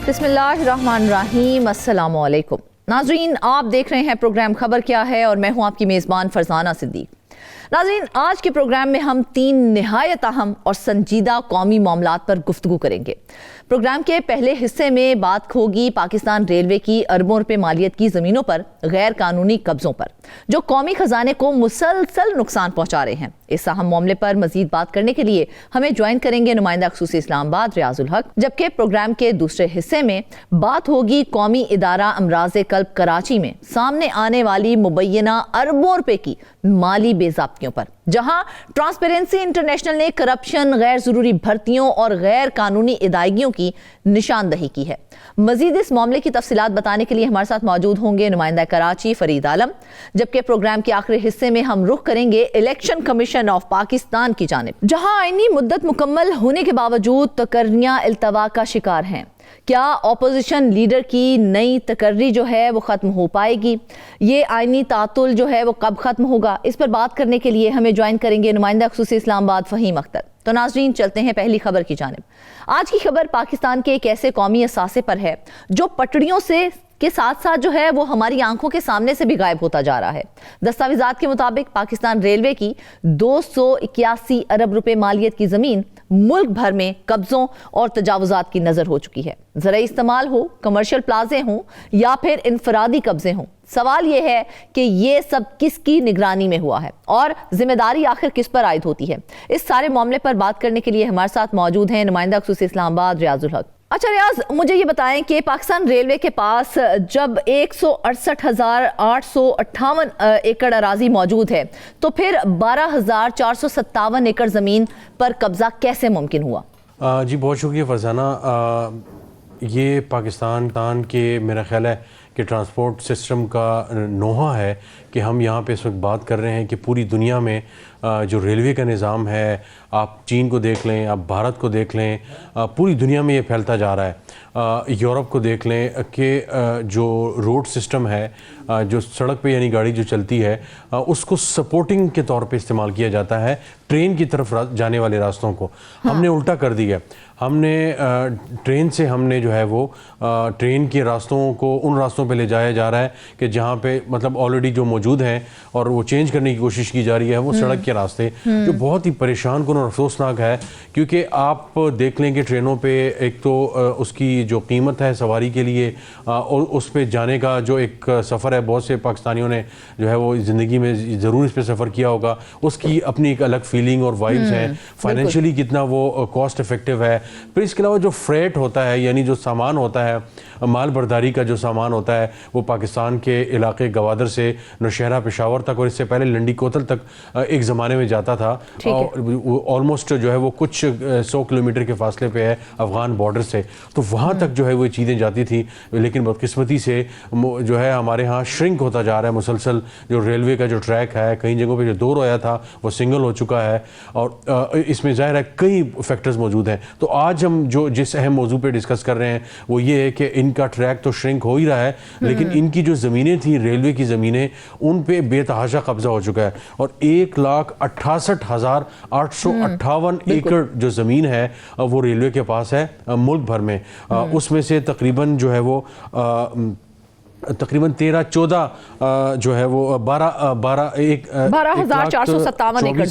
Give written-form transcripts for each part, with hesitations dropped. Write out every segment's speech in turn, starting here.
बिस्मिल्लाहिर्रहमानिर्रहीम, अस्सलामुअलैकुम। नाज़रीन, आप देख रहे हैं प्रोग्राम खबर क्या है और मैं हूं आपकी मेज़बान फरजाना सिद्दीक। नाज़रीन, आज के प्रोग्राम में हम 3 निहायत अहम और संजीदा कौमी मामलात पर गुफ्तगू करेंगे। प्रोग्राम के पहले हिस्से में बात होगी पाकिस्तान रेलवे की अरबों रुपए मालियत की ज़मीनों पर गैर कानूनी कब्ज़ों पर, जो कौमी खजाने को मुसलसल नुकसान पहुंचा रहे हैं। इस अहम मामले पर मजीद बात करने के लिए हमें ज्वाइन करेंगे नुमाइंदा ख़ुसूसी इस्लामाबाद रियाजुल हक, जबकि प्रोग्राम के दूसरे हिस्से में बात होगी कौमी इदारा अमराज़े कल्ब कराची में सामने आने वाली मुबैना अरबों रुपए की माली बेज़ाब्तियों पर, जहां ट्रांसपेरेंसी इंटरनेशनल ने करप्शन, गैर जरूरी भर्तियों और गैर कानूनी अदायगियों की निशानदही की है। मजीद इस मामले की तफसीलात बताने के लिए हमारे साथ मौजूद होंगे नुमाइंदा कराची फरीद आलम, जबकि प्रोग्राम के आखिरी हिस्से में हम रुख करेंगे इलेक्शन कमीशन ऑफ पाकिस्तान की जानिब, जहां आईनी मुद्दत मुकम्मल होने के बावजूद तकर्रियां इल्तवा का शिकार हैं। क्या ऑपोजिशन लीडर की नई तकर्री जो है वो ख़त्म हो पाएगी? ये आईनी तातुल जो है वो कब ख़त्म होगा? इस पर बात करने के लिए हमें ज्वाइन करेंगे नुमाइंदा ख़ुसूसी इस्लामाबाद फ़हीम अख्तर। तो नाज़रीन, चलते हैं पहली खबर की जानिब। आज की खबर पाकिस्तान के एक ऐसे कौमी असासे पर है जो पटड़ियों से के साथ साथ जो है वो हमारी आंखों के सामने से भी गायब होता जा रहा है। दस्तावेजात के मुताबिक पाकिस्तान रेलवे की 281 अरब रुपए मालियत की जमीन मुल्क भर में कब्जों और तजावुजात की नजर हो चुकी है। ज़राई इस्तेमाल हो, कमर्शियल प्लाजे हों या फिर इनफरादी कब्जे हों, सवाल यह है कि ये सब किसकी निगरानी में हुआ है और जिम्मेदारी आखिर किस पर आयद होती है। इस सारे मामले पर बात करने के लिए हमारे साथ मौजूद हैं नुमाइंदा ख़ुसूसी इस्लामाबाद रियाजुल हक। अच्छा रियाज, मुझे ये बताएं कि पाकिस्तान रेलवे के पास जब 168,858 एकड़ अराजी मौजूद है, तो फिर 12,457 एकड़ ज़मीन पर कब्जा कैसे मुमकिन हुआ? जी बहुत शुक्रिया फरजाना। ये पाकिस्तान के मेरा ख्याल है कि ट्रांसपोर्ट सिस्टम का नोहा है कि हम यहाँ पे इस वक्त बात कर रहे हैं कि पूरी दुनिया में जो रेलवे का निज़ाम है, आप चीन को देख लें, आप भारत को देख लें, पूरी दुनिया में ये फैलता जा रहा है। यूरोप को देख लें कि जो रोड सिस्टम है, जो सड़क पे यानी गाड़ी जो चलती है, उसको सपोर्टिंग के तौर पे इस्तेमाल किया जाता है ट्रेन की तरफ जाने वाले रास्तों को। हाँ। हमने उल्टा कर दिया। हमने ट्रेन से हमने जो है वो ट्रेन के रास्तों को उन रास्तों पे ले जाया जा रहा है कि जहाँ पे मतलब ऑलरेडी जो मौजूद हैं और वो चेंज करने की कोशिश की जा रही है वो सड़क के रास्ते, जो बहुत ही परेशान कुन और अफसोसनाक है। क्योंकि आप देख लें कि ट्रेनों पे एक तो उसकी जो कीमत है सवारी के लिए और उस पे जाने का जो एक सफ़र है, बहुत से पाकिस्तानियों ने जो है वो ज़िंदगी में ज़रूर इस पर सफ़र किया होगा, उसकी अपनी एक अलग फीलिंग और वाइब्स हैं। फाइनेंशियली कितना वो कॉस्ट इफ़ेक्टिव है। फिर इसके अलावा जो फ्रेट होता है, यानी जो सामान होता है, माल बर्दारी का जो सामान होता है, वो पाकिस्तान के इलाके गवादर से नौशहरा पेशावर तक और इससे पहले लंडी कोतल तक एक ज़माने में जाता था। और ऑलमोस्ट जो है वो कुछ 100 किलोमीटर के फासले पे है अफ़गान बॉर्डर से, तो वहाँ तक जो है वो चीज़ें जाती थी। लेकिन बदकिस्मती से जो है हमारे यहाँ श्रिंक होता जा रहा है मुसलसल। जो रेलवे का जो ट्रैक है, कई जगहों पर जो 2 रोया था वो सिंगल हो चुका है और इसमें ज़ाहिर है कई फैक्टर्स मौजूद हैं। तो आज हम जो जिस अहम मौजू पे डिस्कस कर रहे हैं वो ये है कि इनका ट्रैक तो श्रिंक हो ही रहा है, लेकिन इनकी जो ज़मीनें थी, रेलवे की ज़मीनें, उन पे बेतहाशा कब्जा हो चुका है और 1,68,858 एकड़ जो ज़मीन है वो रेलवे के पास है मुल्क भर में। उसमें से तकरीबन जो है वो तकरीबन 13-14 जो है वो 12,457 एकड़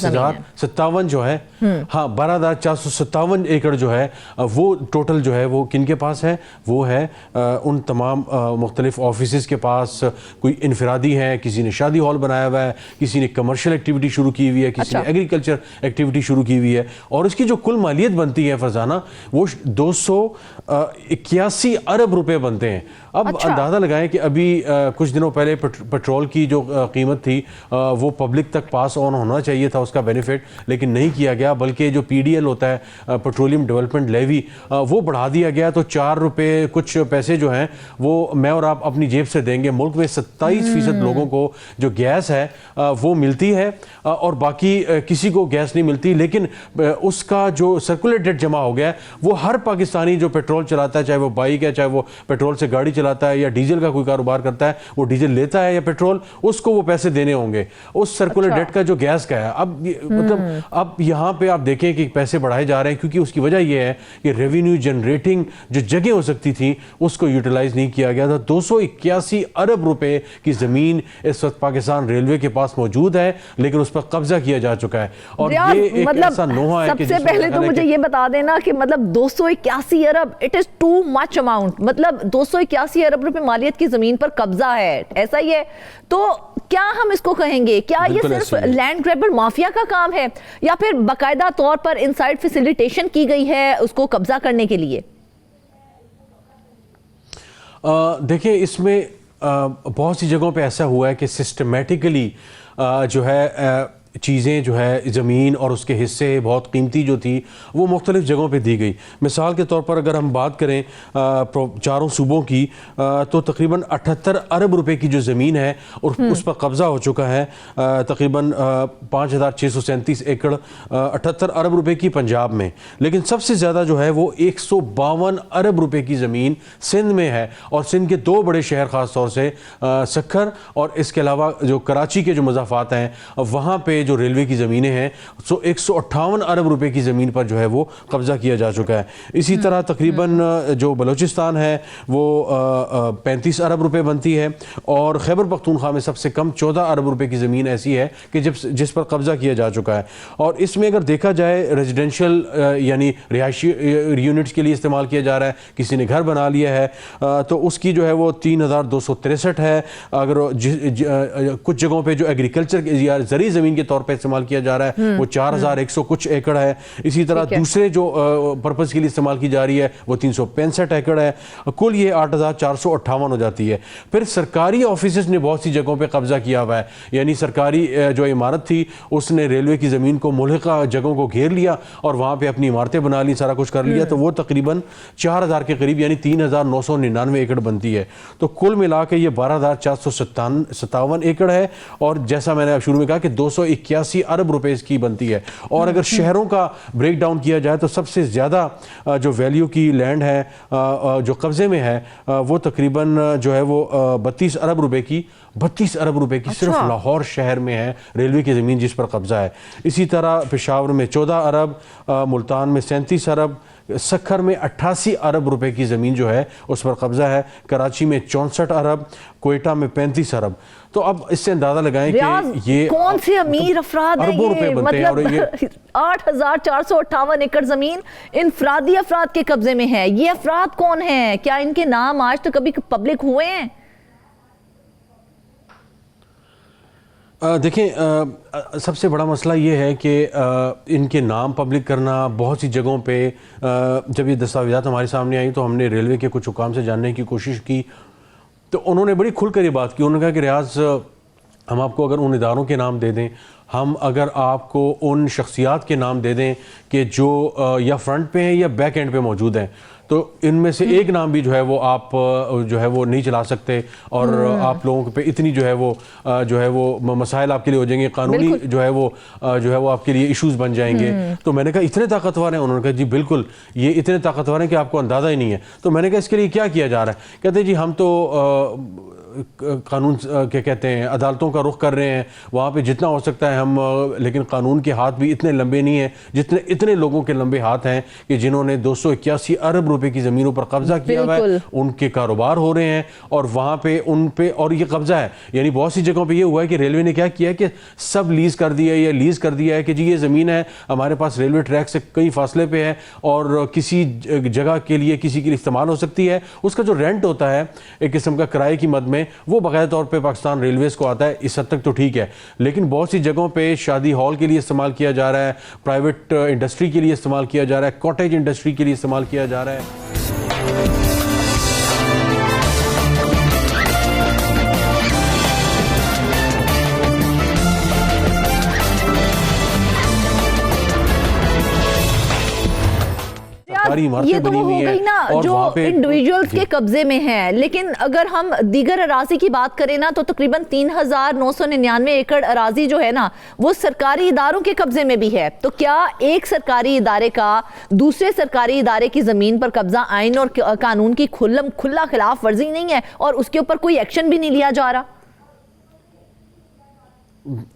सत्तावन जो है, हाँ 12,457 एकड़ जो है वो टोटल जो है वो किन के पास है? वो है उन तमाम मुख्तलिफ ऑफिस के पास। कोई इनफरादी हैं, किसी ने शादी हॉल बनाया हुआ है, किसी ने कमर्शियल एक्टिविटी शुरू की हुई है, किसी ने एग्रीकल्चर एक्टिविटी शुरू की हुई है। और इसकी जो कुल मालियत बनती है फरजाना, वो 281 अरब रुपए बनते हैं। अब अंदाज़ा लगाएं कि अभी कुछ दिनों पहले पेट्रोल की जो कीमत थी वो पब्लिक तक पास ऑन होना चाहिए था, उसका बेनिफिट, लेकिन नहीं किया गया। बल्कि जो PDL होता है, पेट्रोलियम डेवलपमेंट लेवी, वो बढ़ा दिया गया। तो 4 रुपये कुछ पैसे जो हैं वो मैं और आप अपनी जेब से देंगे। मुल्क में 27% लोगों को जो गैस है वो मिलती है और बाकी किसी को गैस नहीं मिलती। लेकिन उसका जो सर्कुलेटेड जमा हो गया, वो हर पाकिस्तानी जो पेट्रोल चलाता है, चाहे वो बाइक है, चाहे वो पेट्रोल से गाड़ी चलाता है या डीजल का कोई कारोबार करता है वो डीजल लेता है या पेट्रोल, उसको वो पैसे देने होंगे। उस सर्कुलर डेट का जो गैस का है, अब मतलब अब यहाँ पे आप देखें कि पैसे बढ़ाए जा रहे हैं, क्योंकि उसकी वजह यह है कि रेवेन्यू जनरेटिंग जो जगह हो सकती थी उसको यूटिलाइज नहीं किया गया था। 281 अरब रुपए की जमीन इस वक्त पाकिस्तान रेलवे के पास मौजूद है, लेकिन उस पर कब्जा किया जा चुका है। और ये एक ऐसा नोहा है कि सबसे पहले तो मुझे ये बता देना कि मतलब 281 अरब, it is too much amount. मतलब 281 अरब रुपए मालियत की जमीन पर कब्जा है, ऐसा ही है। तो क्या हम इसको कहेंगे, क्या ये सिर्फ लैंड ग्रैबर माफिया का काम है या फिर बाकायदा तौर पर इनसाइड फैसिलिटेशन की गई है उसको कब्जा करने के लिए? देखिए, इसमें बहुत सी जगहों पे ऐसा हुआ है कि सिस्टमेटिकली जो है चीज़ें जो है ज़मीन और उसके हिस्से बहुत कीमती जो थी वो मुख्तलिफ़ जगहों पे दी गई। मिसाल के तौर पर अगर हम बात करें चारों सूबों की, तो तकरीबन 78 अरब रुपए की जो ज़मीन है और उस पर कब्ज़ा हो चुका है। तकरीबन 5637 एकड़ 78 अरब रुपए की पंजाब में। लेकिन सबसे ज़्यादा जो है वो 152 अरब रुपए की ज़मीन सिंध में है, और सिंध के दो बड़े शहर ख़ास तौर से सक्खर और इसके अलावा जो कराची के जो मज़ाफ़ात हैं वहाँ पे जो रेलवे की ज़मीनें हैं, 158 अरब रुपए की ज़मीन पर जो है वो कब्ज़ा किया जा चुका है। इसी तरह तकरीबन जो बलूचिस्तान है वो 35 अरब रुपए बनती है, और खैबर पख्तूनख्वा में सबसे कम 14 अरब रुपए की ज़मीन ऐसी है कि जिस पर कब्ज़ा किया जा चुका है। और इसमें अगर देखा जाए रेजिडेंशियल यानी रिहायशी यूनिट्स के लिए इस्तेमाल किया जा रहा है, किसी ने घर बना लिया है तो उसकी जो है वो 3263 है। अगर कुछ जगहों पर जो एग्रीकल्चर या ज़री ज़मीन के तौर पे इस्तेमाल किया जा रहा है वो 4100 कुछ एकड़ है। इसी तरह दूसरे जो पर्पस के लिए इस्तेमाल की जा रही है वो 365 एकड़ है। कुल ये 8458 हो जाती है। फिर सरकारी ऑफिसेज ने बहुत सी जगहों पे कब्जा किया हुआ है, यानी सरकारी जो इमारत थी उसने रेलवे की ज़मीन को मुल्हिका जगहों को घेर लिया और वहाँ पे अपनी इमारतें बना ली, सारा कुछ कर लिया। तो वो तकरीबन 4000 के करीब यानी 3999 एकड़ बनती है। तो कुल मिला के ये 12457 एकड़ है, और जैसा मैंने शुरू में कहा कि 281 अरब रुपए की बनती है। और अगर शहरों का ब्रेक डाउन किया जाए तो सबसे ज़्यादा जो वैल्यू की लैंड है जो कब्जे में है वो तकरीबन जो है वो 32 अरब रुपए की सिर्फ लाहौर शहर में है रेलवे की ज़मीन जिस पर कब्जा है। इसी तरह पेशावर में 14 अरब, मुल्तान में 37 अरब, सक्खर में 88 अरब रुपए की ज़मीन जो है उस पर कब्जा है, कराची में 64 अरब, कोयटा में 35 अरब। तो अब इससे अंदाजा लगाएं कि ये कौन से अमीर अफराद हैं ये, मतलब 8458 एकड़ जमीन इनफरादी अफराद के कब्जे में है। ये अफराद कौन हैं? क्या इनके नाम आज तक कभी पब्लिक हुए हैं? देखें, सबसे बड़ा मसला ये है कि इनके नाम पब्लिक करना, बहुत सी जगहों पे जब ये दस्तावेज़ात हमारे सामने आई तो हमने रेलवे के कुछ हुकाम से जानने की कोशिश की, तो उन्होंने बड़ी खुलकर ये बात की। उन्होंने कहा कि रियाज, हम आपको अगर उन इदारों के नाम दे दें, हम अगर आपको उन शख्सियात के नाम दे दें कि जो या फ्रंट पे हैं या बैक एंड पे मौजूद हैं, तो इनमें से एक नाम भी जो है वो आप जो है वो नहीं चला सकते, और आप लोगों पे इतनी जो है वो मसाइल आपके लिए हो जाएंगे, कानूनी जो है वो आपके लिए इश्यूज बन जाएंगे। तो मैंने कहा इतने ताकतवर हैं? उन्होंने कहा जी बिल्कुल, ये इतने ताकतवर हैं कि आपको अंदाज़ा ही नहीं है। तो मैंने कहा इसके लिए क्या किया जा रहा है? कहते जी हम तो कानून क्या कहते हैं, अदालतों का रुख कर रहे हैं, वहाँ पे जितना हो सकता है हम, लेकिन कानून के हाथ भी इतने लंबे नहीं हैं जितने इतने लोगों के लंबे हाथ हैं कि जिन्होंने 281 अरब रुपए की ज़मीनों पर कब्जा किया हुआ है, उनके कारोबार हो रहे हैं और वहाँ पे उन पे, और ये कब्जा है। यानी बहुत सी जगहों पे ये हुआ है कि रेलवे ने क्या किया है कि सब लीज़ कर दिया है, या लीज़ कर दिया है कि जी ये ज़मीन है हमारे पास रेलवे ट्रैक से कई फासले पे है और किसी जगह के लिए किसी के लिए इस्तेमाल हो सकती है। उसका जो रेंट होता है एक किस्म का किराए की मद में, वो बाकायदा तौर पे पाकिस्तान रेलवेज को आता है। इस हद तक तो ठीक है, लेकिन बहुत सी जगहों पे शादी हॉल के लिए इस्तेमाल किया जा रहा है, प्राइवेट इंडस्ट्री के लिए इस्तेमाल किया जा रहा है, कॉटेज इंडस्ट्री के लिए इस्तेमाल किया जा रहा है। सरकारी इमारतें बनी हुई हैं ना और जो वहाँ पे इंडिविजुअल्स के कब्जे में है। लेकिन अगर हम दीगर अराजी की बात करें ना तो तकरीबन 3,999 एकड़ अराजी जो है ना वो सरकारी इदारों के कब्जे में भी है। तो क्या एक सरकारी इदारे का दूसरे सरकारी इदारे की जमीन पर कब्जा आइन और कानून की खुला खिलाफ वर्जी नहीं है और उसके ऊपर कोई एक्शन भी नहीं लिया जा रहा?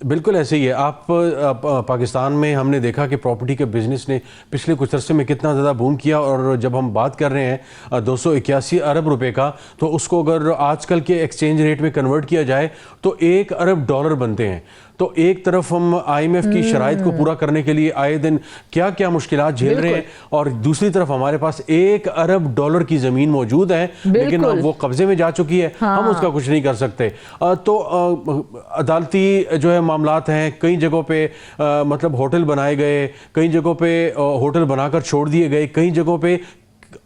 बिल्कुल ऐसे ही है। आप पाकिस्तान में हमने देखा कि प्रॉपर्टी के बिजनेस ने पिछले कुछ अरसे में कितना ज़्यादा बूम किया, और जब हम बात कर रहे हैं 281 अरब रुपए का, तो उसको अगर आजकल के एक्सचेंज रेट में कन्वर्ट किया जाए तो 1 अरब डॉलर बनते हैं। तो एक तरफ हम IMF की शराइत को पूरा करने के लिए आए दिन क्या क्या मुश्किलात झेल रहे हैं, और दूसरी तरफ हमारे पास 1 अरब डॉलर की ज़मीन मौजूद है लेकिन वो कब्जे में जा चुकी है। हम उसका कुछ नहीं कर सकते। तो अदालती जो है मामलात हैं, कई जगहों पे मतलब होटल बनाए गए, कई जगहों पे होटल बनाकर छोड़ दिए गए, कई जगहों पे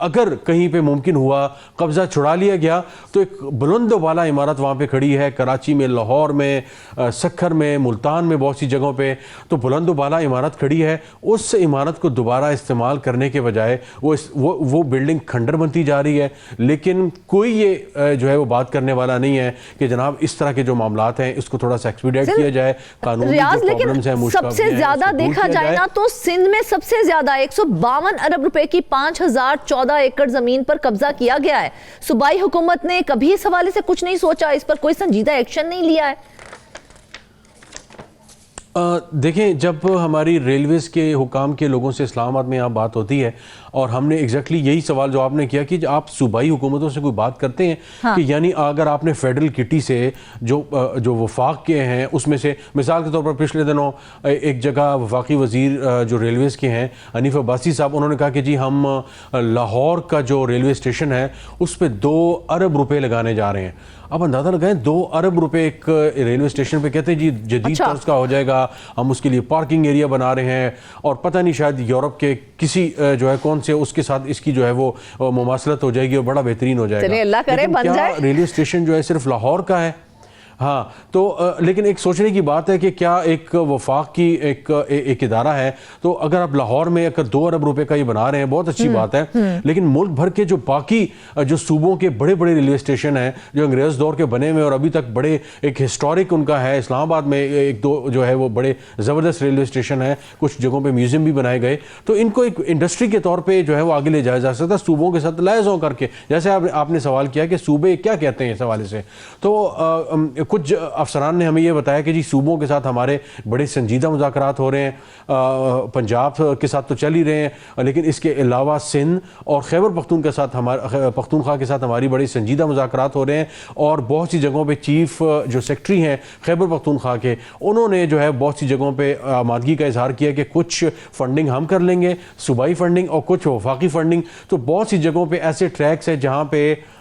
अगर कहीं पे मुमकिन हुआ कब्जा छुड़ा लिया गया तो एक बुलंद वाला इमारत वहाँ पे खड़ी है। कराची में, लाहौर में, सक्खर में, मुल्तान में, बहुत सी जगहों पे तो बुलंद वाला इमारत खड़ी है। उस इमारत को दोबारा इस्तेमाल करने के बजाय वो बिल्डिंग खंडर बनती जा रही है। लेकिन कोई ये जो है वो बात करने वाला नहीं है कि जनाब इस तरह के जो मामलात हैं इसको थोड़ा सा एक्सपीडिएट किया जाए, कानून की जो प्रॉब्लम्स हैं सबसे ज्यादा देखा जाए ना तो सिंध में सबसे ज्यादा 152 अरब रुपए की 5,014 एकड़ जमीन पर कब्जा किया गया है। सूबाई हुकूमत ने कभी इस हवाले से कुछ नहीं सोचा, इस पर कोई संजीदा एक्शन नहीं लिया है। देखें, जब हमारी रेलवेज़ के हुकाम के लोगों से इस्लामाबाद में यहाँ बात होती है और हमने एग्जैक्टली यही सवाल जो आपने किया कि आप सूबाई हुकूमतों से कोई बात करते हैं कि यानी अगर आपने फेडरल किटी से जो वफाक के हैं उसमें से, मिसाल के तौर पर पिछले दिनों एक जगह वफाकी वज़ीर जो रेलवेज़ के हैं हनीफ अब्बासी साहब, उन्होंने कहा कि जी हम लाहौर का जो रेलवे स्टेशन है उस पर 2 अरब रुपये लगाने जा रहे हैं। अब अंदाज़ा लगाएं 2 अरब रुपए एक रेलवे स्टेशन पे, कहते हैं जी जदीद तर्ज का हो जाएगा, हम उसके लिए पार्किंग एरिया बना रहे हैं, और पता नहीं शायद यूरोप के किसी जो है कौन से उसके साथ इसकी जो है वो मुमासलत हो जाएगी और बड़ा बेहतरीन हो जाएगा। अल्लाह करे बन जाए। रेलवे स्टेशन जो है सिर्फ लाहौर का है? हाँ, तो लेकिन एक सोचने की बात है कि क्या एक वफाक की एक इदारा है, तो अगर आप लाहौर में अगर 2 अरब रुपए का ये बना रहे हैं बहुत अच्छी बात है, लेकिन मुल्क भर के जो बाकी जो सूबों के बड़े बड़े रेलवे स्टेशन हैं जो अंग्रेज़ दौर के बने हुए और अभी तक बड़े एक हिस्टोरिक उनका है, इस्लामाबाद में 1-2 जो है वो बड़े ज़बरदस्त रेलवे स्टेशन हैं, कुछ जगहों पर म्यूज़ियम भी बनाए गए, तो इनको एक इंडस्ट्री के तौर पर जो है वो आगे ले जाया जा सकता है सूबों के साथ लायज़ों करके। जैसे आपने सवाल किया कि सूबे क्या कहते हैं इस हवाले से, तो कुछ अफसरान ने हमें यह बताया कि जी सूबों के साथ हमारे बड़े संजीदा मुज़ाकरात हो रहे हैं, पंजाब के साथ तो चल ही रहे हैं, लेकिन इसके अलावा सिंध और खैबर पख्तूनख्वा के साथ हमारी बड़ी संजीदा मुज़ाकरात हो रहे हैं, और बहुत सी जगहों पे चीफ जो सेक्रेटरी हैं खैबर पख्तूनख्वा के, उन्होंने जो है बहुत सी जगहों पे आमादगी का इजहार किया कि कुछ फंडिंग हम कर लेंगे, सूबाई फंडिंग और कुछ वफाकी फंडिंग। तो बहुत सी जगहों पर ऐसे ट्रैक्स हैं जहाँ पे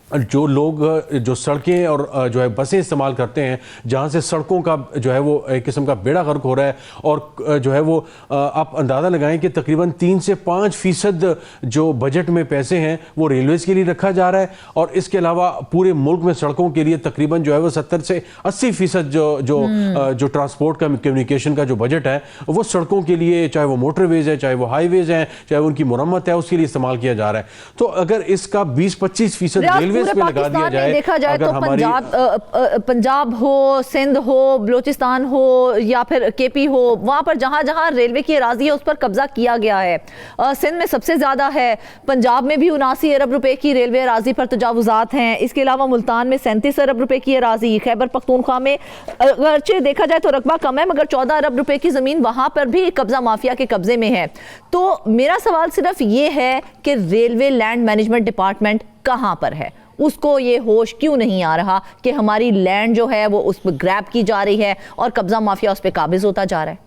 जो लोग जो सड़कें और जो है बसें इस्तेमाल करते हैं, जहाँ से सड़कों का जो है वो एक किस्म का बेड़ा गर्क हो रहा है, और जो है वो आप अंदाज़ा लगाएं कि तकरीबन 3 से 5% जो बजट में पैसे हैं वो रेलवेज़ के लिए रखा जा रहा है, और इसके अलावा पूरे मुल्क में सड़कों के लिए तकरीबन जो है वो 70 से 80% जो ट्रांसपोर्ट का कम्युनिकेशन का जो बजट है वो सड़कों के लिए, चाहे वो मोटरवेज़ है, चाहे वो हाईवेज़ हैं, चाहे उनकी मुरम्मत है, उसके लिए इस्तेमाल किया जा रहा है। तो अगर इसका 20-25% रेलवे पूरे पाकिस्तान में देखा जाए तो पंजाब हो, सिंध हो, बलूचिस्तान हो या फिर केपी हो, वहां पर जहां जहां रेलवे की अराजी है उस पर कब्जा किया गया है। सिंध में सबसे ज्यादा है, पंजाब में भी 79 अरब रुपए की रेलवे अराजी पर तजावुजात हैं। इसके अलावा मुल्तान में 37 अरब रुपए की अराजी, खैबर पख्तूनख्वा में अगरचे देखा जाए तो रकबा कम है मगर 14 अरब रुपए की जमीन वहां पर भी कब्जा माफिया के कब्जे में है। तो मेरा सवाल सिर्फ ये है कि रेलवे लैंड मैनेजमेंट डिपार्टमेंट कहां पर है, उसको ये होश क्यों नहीं आ रहा कि हमारी लैंड जो है वो उस पर ग्रैब की जा रही है और कब्जा माफिया उस पर काबिज होता जा रहा है।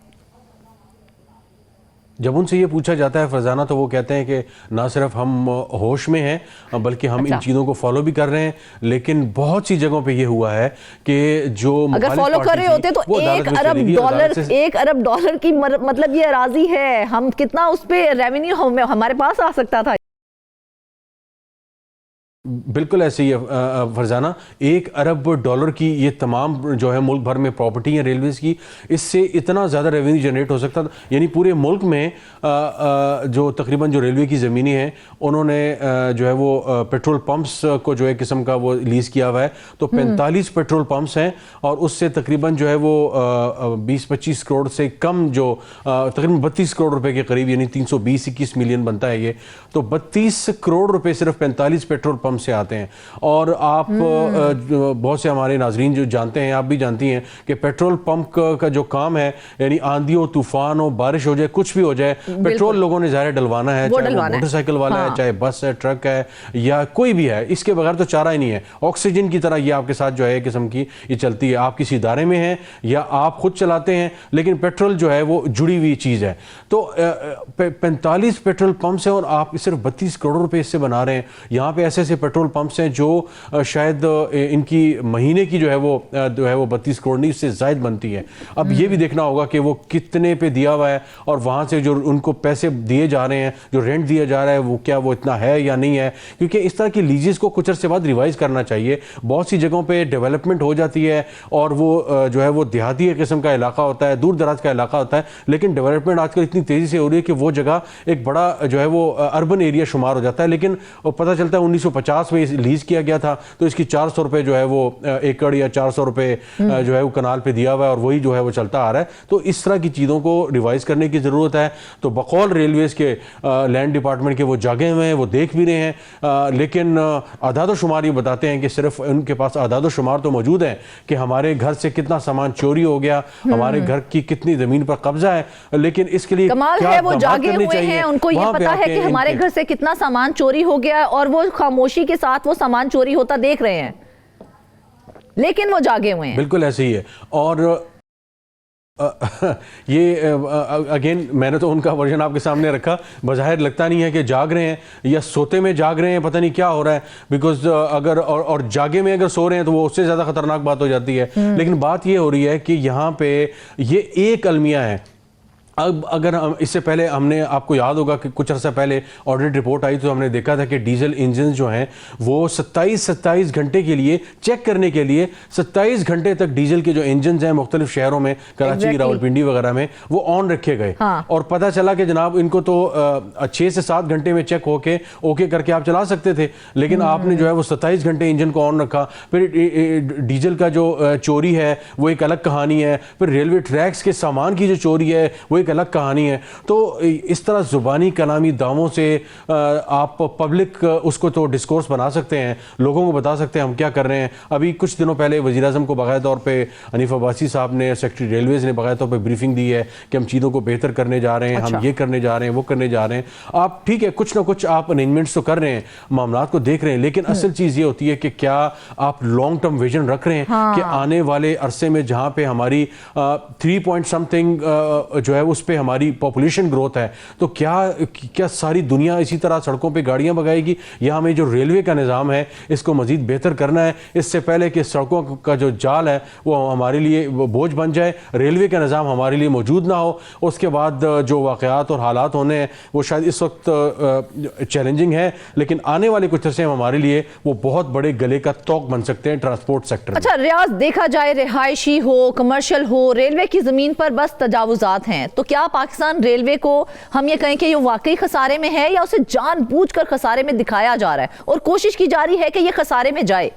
जब उनसे ये पूछा जाता है फरजाना, तो वो कहते हैं कि ना सिर्फ हम होश में हैं बल्कि हम इन चीज़ों को फॉलो भी कर रहे हैं, लेकिन बहुत सी जगहों पे ये हुआ है कि जो अगर फॉलो कर रहे होते तो 1 अरब डॉलर की मतलब ये अराजी है, हम कितना उस पर रेवेन्यू हमारे पास आ सकता था। बिल्कुल ऐसे ही है फरजाना। 1 अरब डॉलर की ये तमाम जो है मुल्क भर में प्रॉपर्टी है रेलवेज़ की, इससे इतना ज़्यादा रेवेन्यू जनरेट हो सकता था। यानी पूरे मुल्क में जो तकरीबन जो रेलवे की ज़मीनें हैं उन्होंने जो है वो पेट्रोल पंप्स को जो है किस्म का वो लीज़ किया हुआ है। तो 45 पेट्रोल पंप्स हैं और उससे तकरीबन जो है वो 20-25 करोड़ से कम जो तकरीबन 32 करोड़ रुपए के करीब, यानी 320-21 मिलियन बनता है ये। तो 32 करोड़ रुपए सिर्फ 45 पेट्रोल पंप से आते हैं। और आप बहुत से हमारे नाजरीन जो जानते हैं, आप भी जानती हैं कि पेट्रोल पंप का जो काम है, यानी आंधी हो, तूफान हो, बारिश हो जाए, कुछ भी हो जाए, पेट्रोल लोगों ने ज़ाहिर डलवाना है, चाहे वो मोटरसाइकिल वाला है, चाहे बस है, ट्रक है या कोई भी है, इसके बगैर तो चारा ही नहीं है। ऑक्सीजन की तरह ये आपके साथ जो है किस्म की ये चलती है। आप किसी इदारे में हैं या आप खुद चलाते हैं, लेकिन पेट्रोल जो है वो जुड़ी हुई चीज़ है। तो 45 पेट्रोल पंप्स हैं और आप सिर्फ 32 करोड़ रुपए इससे बना रहे हैं। यहाँ पे ऐसे पेट्रोल पंप्स हैं जो शायद इनकी महीने की जो है वो 32 करोड़ नहीं, उससे ज़ायद बनती है। अब ये भी देखना होगा कि वो कितने पे दिया हुआ है और वहाँ से जो उनको पैसे दिए जा रहे हैं, जो रेंट दिया जा रहा है, वो क्या वो इतना है या नहीं है। क्योंकि इस तरह की लीजेस को कुछ अर्से बाद रिवाइज करना चाहिए। बहुत सी जगहों पे डेवलपमेंट हो जाती है और वो जो है वो देहाती किस्म का इलाका होता है, दूर दराज का इलाका होता है, लेकिन डेवलपमेंट आजकल इतनी तेज़ी से हो रही है कि वो जगह एक बड़ा जो है वो अर्बन एरिया शुमार हो जाता है। लेकिन पता चलता है 1950 में लीज किया गया था, तो इसकी 400 रुपए जो है वो एकड़ या 400 रुपए जो है वो कनाल पे दिया हुआ है और वही जो है वो चलता आ रहा है। तो इस तरह की चीज़ों को रिवाइज करने की ज़रूरत है। तो बकौल रेलवेज़ के लैंड डिपार्टमेंट के वो जागे हुए हैं, वो देख भी रहे हैं, लेकिन आदाद शुमार ये बताते हैं कि सिर्फ उनके पास आदाद शुमार तो मौजूद है कि हमारे घर से कितना सामान चोरी हो गया, हमारे घर की कितनी ज़मीन पर कब्जा है, लेकिन इसके लिए कमाल है वो जागे हुए हैं, उनको ये पता है कि हमारे घर से कितना सामान चोरी हो गया और वो खामोशी के साथ वो सामान चोरी होता देख रहे हैं, लेकिन वो जागे हुए हैं। बिल्कुल ऐसे ही है। और ये अगेन मैंने तो उनका वर्जन आपके सामने रखा। बज़ाहिर लगता नहीं है कि जाग रहे हैं या सोते में जाग रहे हैं, पता नहीं क्या हो रहा है। बिकॉज अगर और जागे में अगर सो रहे हैं तो वो उससे ज़्यादा खतरनाक बात हो जाती है। लेकिन बात ये हो रही है कि यहाँ पे ये एक अलमिया है। अब अगर हम इससे पहले हमने, आपको याद होगा कि कुछ अर्सा पहले ऑडिट रिपोर्ट आई तो हमने देखा था कि डीजल इंजन जो हैं वो 27 घंटे के लिए चेक करने के लिए 27 घंटे तक डीजल के जो इंजन हैं मुख्तलिफ शहरों में, कराची, रावलपिंडी वगैरह में, वो ऑन रखे गए। और पता चला कि जनाब इनको तो 6 से 7 घंटे में चेक होके ओके करके आप चला सकते थे, लेकिन आपने जो है वो 27 घंटे इंजन को ऑन रखा। फिर डीजल का जो चोरी है वो एक अलग कहानी है। फिर रेलवे ट्रैक्स के सामान की जो चोरी है वो एक अलग कहानी है। तो इस तरह जुबानी कलामी दावों से आप पब्लिक उसको तो डिस्कोर्स बना सकते हैं, लोगों को बता सकते हैं हम क्या कर रहे हैं। अभी कुछ दिनों पहले वज़ीर आज़म को बाकायदा तौर पे हनीफ अब्बासी साहब ने, सेक्रेटरी रेलवेज़ ने बाकायदा तौर पे ब्रीफिंग दी है कि हम चीज़ों को बेहतर करने जा रहे हैं, हम ये करने जा रहे हैं, वो करने जा रहे हैं। आप ठीक है, कुछ ना कुछ आप अरेंजमेंट्स तो कर रहे हैं, मामलात को देख रहे हैं, लेकिन असल चीज़ ये होती है कि क्या आप लॉन्ग टर्म विजन रख रहे हैं कि आने वाले अरसे में जहाँ पे हमारी 3 पॉइंट समथिंग जो है उस पे हमारी पॉपुलेशन ग्रोथ है, तो क्या सारी दुनिया इसी तरह सड़कों पे गाड़ियां भगाएगी, या हमें जो रेलवे का निज़ाम है इसको मजीद बेहतर करना है। इससे पहले कि सड़कों का जो जाल है वो हमारे लिए बोझ बन जाए, रेलवे का निज़ाम हमारे लिए मौजूद ना हो, उसके बाद जो वाक़यात और हालात होने हैं वो शायद इस वक्त चैलेंजिंग है, लेकिन आने वाले कुछ अरसे हमारे लिए वो बहुत बड़े गले का तोक बन सकते हैं ट्रांसपोर्ट सेक्टर। अच्छा रियाज, देखा जाए रिहायशी हो, कमर्शियल हो, रेलवे की ज़मीन पर बस तजावुज़ात हैं, तो क्या पाकिस्तान रेलवे को हम ये कहें कि ये वाकई खसारे में है या उसे जानबूझकर खसारे में दिखाया जा रहा है और कोशिश की जा रही है कि ये खसारे में जाए?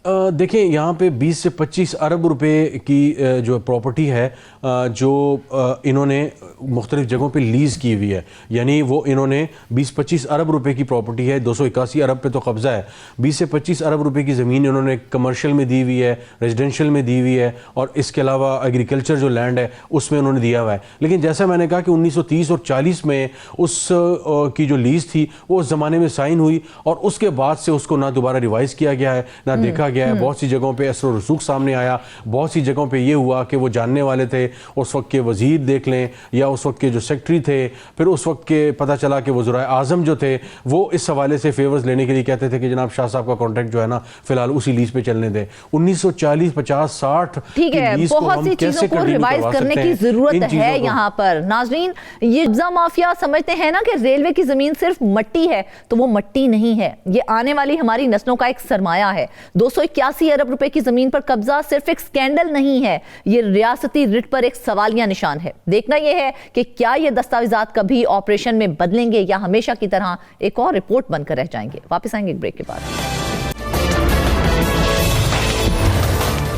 देखें, यहाँ पे 20 से 25 अरब रुपए की जो प्रॉपर्टी है जो इन्होंने मुख्तलिफ जगहों पे लीज़ की हुई है, यानी वो इन्होंने 20-25 अरब रुपए की प्रॉपर्टी है, 281 अरब पे तो कब्ज़ा है। 20 से 25 अरब रुपए की ज़मीन इन्होंने कमर्शियल में दी हुई है, रेजिडेंशियल में दी हुई है, और इसके अलावा एग्रीकल्चर जो लैंड है उसमें उन्होंने दिया हुआ है। लेकिन जैसा मैंने कहा कि 1930 और 40 में उस की जो लीज़ थी वो उस ज़माने में साइन हुई और उसके बाद से उसको ना दोबारा रिवाइज़ किया गया है, ना देखा गया है, बहुत सी जगहों पे असर रसूख सामने आया, बहुत सी जगहों पे ये हुआ कि वो जानने वाले थे, उस वक्त के वजीर देख लें या उस वक्त के जो सेक्रेटरी थे, फिर उस वक्त के पता चला कि वज़ीर आज़म जो थे वो इस हवाले से फेवर्स लेने के लिए कहते थे कि जनाब शाह साहब का कॉन्ट्रैक्ट जो है ना फिलहाल उसी लीज पे चलने दें। 1940, 50, 60 ठीक है, बहुत सी चीजों को रिवाइज करने की जरूरत है यहाँ पर। नाजरीन, ये कब्जा माफिया समझते हैं ना कि रेलवे की जमीन सिर्फ मट्टी है, तो वो मट्टी नहीं है, ये आने वाली हमारी नस्लों का एक सरमाया है। 281 अरब रुपए की जमीन पर कब्जा सिर्फ एक स्कैंडल नहीं है, ये रियासती रिट पर एक सवालिया निशान है। देखना यह है कि क्या ये दस्तावेजात कभी ऑपरेशन में बदलेंगे या हमेशा की तरह एक और रिपोर्ट बनकर रह जाएंगे। वापस आएंगे एक ब्रेक के बाद।